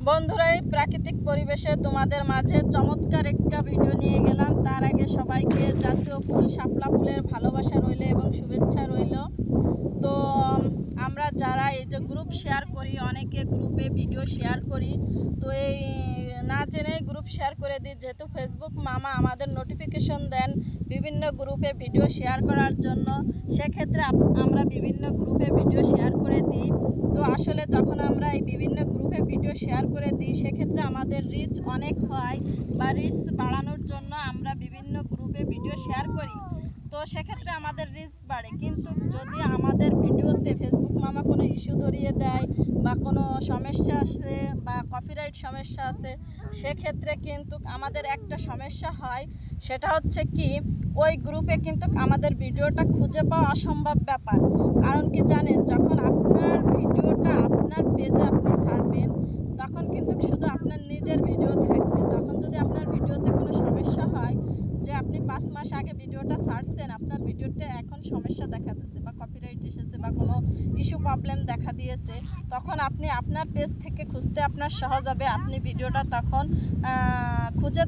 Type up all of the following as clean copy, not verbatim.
বন্ধুরা, এই প্রাকৃতিক পরিবেশে তোমাদের মাঝে চমৎকার একটা ভিডিও নিয়ে গেলাম। তার আগে সবাইকে জাতীয় ফুল শাপলা ফুলের ভালোবাসা রইল এবং শুভেচ্ছা রইল। তো আমরা যারা এই যে গ্রুপ শেয়ার করি, অনেকে গ্রুপে ভিডিও শেয়ার করি, তো এই না জেনেই গ্রুপ শেয়ার করে দিই, যেহেতু ফেসবুক মামা আমাদের নোটিফিকেশন দেন বিভিন্ন গ্রুপে ভিডিও শেয়ার করার জন্য। সেক্ষেত্রে আমরা বিভিন্ন গ্রুপে ভিডিও শেয়ার করে দিই। তো আসলে যখন আমরা এই বিভিন্ন গ্রুপে ভিডিও শেয়ার করে দিই, সেক্ষেত্রে আমাদের রিচ অনেক হয়, বা রিচ বাড়ানোর জন্য আমরা বিভিন্ন গ্রুপে ভিডিও শেয়ার করি। তো সেক্ষেত্রে আমাদের রিচ বাড়ে। কিন্তু যদি আমাদের ভিডিওতে ফেসবুক মামা কোনো ইস্যু ধরিয়ে দেয়, বা কোনো সমস্যা আসে, বা কপিরাইট সমস্যা আছে, সেক্ষেত্রে কিন্তু আমাদের একটা সমস্যা হয়। সেটা হচ্ছে কি, ওই গ্রুপে কিন্তু আমাদের ভিডিওটা খুঁজে পাওয়া অসম্ভব ব্যাপার। কারণ কি জানেন, যখন আপনার ভিডিওটা আপনার পেজে আপনি ছাড়বেন, তখন কিন্তু শুধু আপনার নিজের ভিডিও থাকবে। তখন যদি আপনার ভিডিওতে কোনো সমস্যা হয়, যে আপনি 5 মাস আগে ভিডিওটা ছাড়ছেন, আপনার ভিডিওতে এখন সমস্যা দেখা দিয়েছে, বা কপিরাইট এসেছে, বা কোনো ইস্যু প্রবলেম দেখা দিয়েছে, তখন আপনি আপনার পেজ থেকে খুঁজতে আপনার সহজ হবে। আপনি ভিডিওটা তখন খুঁজে,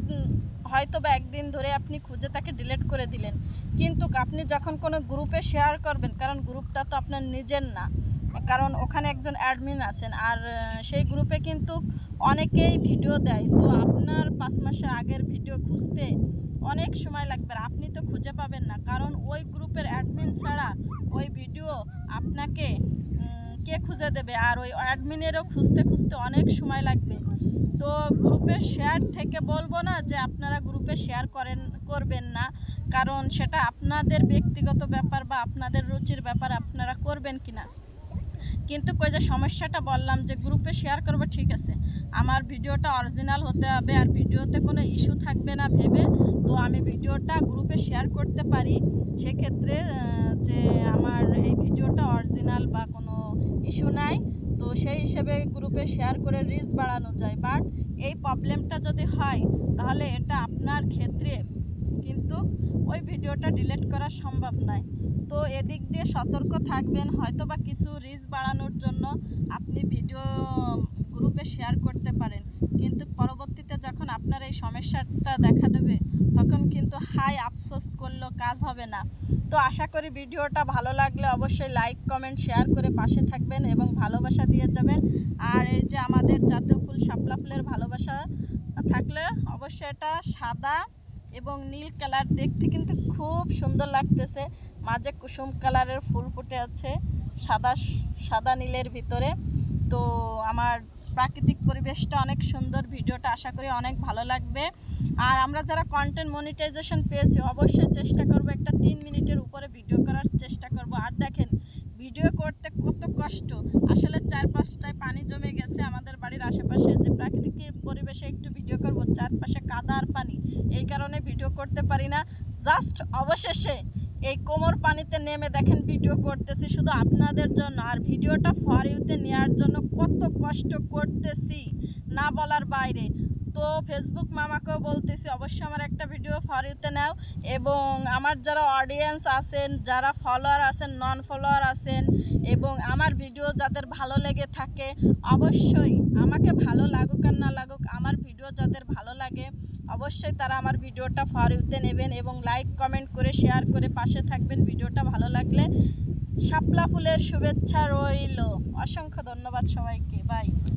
হয়তো বা একদিন ধরে আপনি খুঁজে তাকে ডিলিট করে দিলেন। কিন্তু আপনি যখন কোনো গ্রুপে শেয়ার করবেন, কারণ গ্রুপটা তো আপনার নিজের না, কারণ ওখানে একজন অ্যাডমিন আছেন, আর সেই গ্রুপে কিন্তু অনেকেই ভিডিও দেয়। তো আপনার 5 মাসের আগের ভিডিও খুঁজতে অনেক সময় লাগবে, আপনি তো খুঁজে পাবেন না। কারণ ওই গ্রুপের অ্যাডমিন ছাড়া ওই ভিডিও আপনাকে কে খুঁজে দেবে, আর ওই অ্যাডমিনেরও খুঁজতে খুঁজতে অনেক সময় লাগবে। তো গ্রুপে শেয়ার থেকে বলবো না যে আপনারা গ্রুপে শেয়ার করবেন না, কারণ সেটা আপনাদের ব্যক্তিগত ব্যাপার, বা আপনাদের রুচির ব্যাপার, আপনারা করবেন কিনা। কিন্তু কই যে সমস্যাটা বললাম, যে গ্রুপে শেয়ার করবো, ঠিক আছে, আমার ভিডিওটা অরিজিনাল হতে হবে, আর ভিডিওতে কোনো ইস্যু থাকবে না ভেবে তো আমি ভিডিওটা গ্রুপে শেয়ার করতে পারি। সেক্ষেত্রে যে আমার এই ভিডিওটা অরিজিনাল বা কোনো ইস্যু নাই, তো সেই হিসেবে গ্রুপে শেয়ার করে রিচ বাড়ানো যায়। বাট এই প্রবলেমটা যদি হয়, তাহলে এটা আপনার ক্ষেত্রে কিন্তু ওই ভিডিওটা ডিলিট করা সম্ভব নয়। তো এদিক দিয়ে সতর্ক থাকবেন। হয়তো বা কিছু রিচ বাড়ানোর জন্য আপনি ভিডিও গ্রুপে শেয়ার করতে পারেন, কিন্তু পরবর্তীতে যখন আপনার এই সমস্যাটা দেখা দেবে, তখন কিন্তু আফসোস করলেও কাজ হবে না। তো আশা করি ভিডিওটা ভালো লাগলে অবশ্যই লাইক, কমেন্ট, শেয়ার করে পাশে থাকবেন এবং ভালোবাসা দিয়ে যাবেন। আর এই যে আমাদের জাতীয় ফুল শাপলা ফুলের ভালোবাসা থাকলে অবশ্যই এটা সাদা এবং নীল কালার, দেখতে কিন্তু খুব সুন্দর লাগতেছে। মাঝে কুসুম কালারের ফুল ফুটে আছে সাদা সাদা নীলের ভিতরে। তো আমার প্রাকৃতিক পরিবেশটা অনেক সুন্দর, ভিডিওটা আশা করি অনেক ভালো লাগবে। আর আমরা যারা কন্টেন্ট মনিটাইজেশন পেয়েছি, অবশ্যই চেষ্টা করব একটা 3 মিনিটের উপরে ভিডিও করার চেষ্টা করব। আর দেখেন ভিডিও করতে কত কষ্ট, আসলে 4-5টায় পানি জমে গেছে আমাদের বাড়ির আশেপাশে। যে প্রাকৃতিক পরিবেশে একটু ভিডিও করব, চারপাশে কাদা আর পানি, এই কারণে ভিডিও করতে পারি না। জাস্ট অবশেষে এই কোমর পানিতে নেমে দেখেন ভিডিও করতেছি শুধু আপনাদের জন্য। আর ভিডিওটা ফর ইউতে নেওয়ার জন্য কত কষ্ট করতেছি, না বলার বাইরে। তো ফেসবুক মামাকেও বলতেছি, অবশ্যই আমার একটা ভিডিও ফর ইউতে নাও, এবং আমার যারা অডিয়েন্স আছেন, যারা ফলোয়ার আছেন, নন ফলোয়ার আছেন, এবং আমার ভিডিও যাদের ভালো লেগে থাকে, অবশ্যই আমাকে ভালো লাগুক আর না লাগুক, আমার ভিডিও যাদের ভালো লাগে অবশ্যই তারা আমার ভিডিওটা ফর ইউতে নেবেন, এবং লাইক, কমেন্ট করে শেয়ার করে পাশে থাকবেন। ভিডিওটা ভালো লাগলে শাপলা ফুলের শুভেচ্ছা রইল। অসংখ্য ধন্যবাদ সবাইকে। বাই।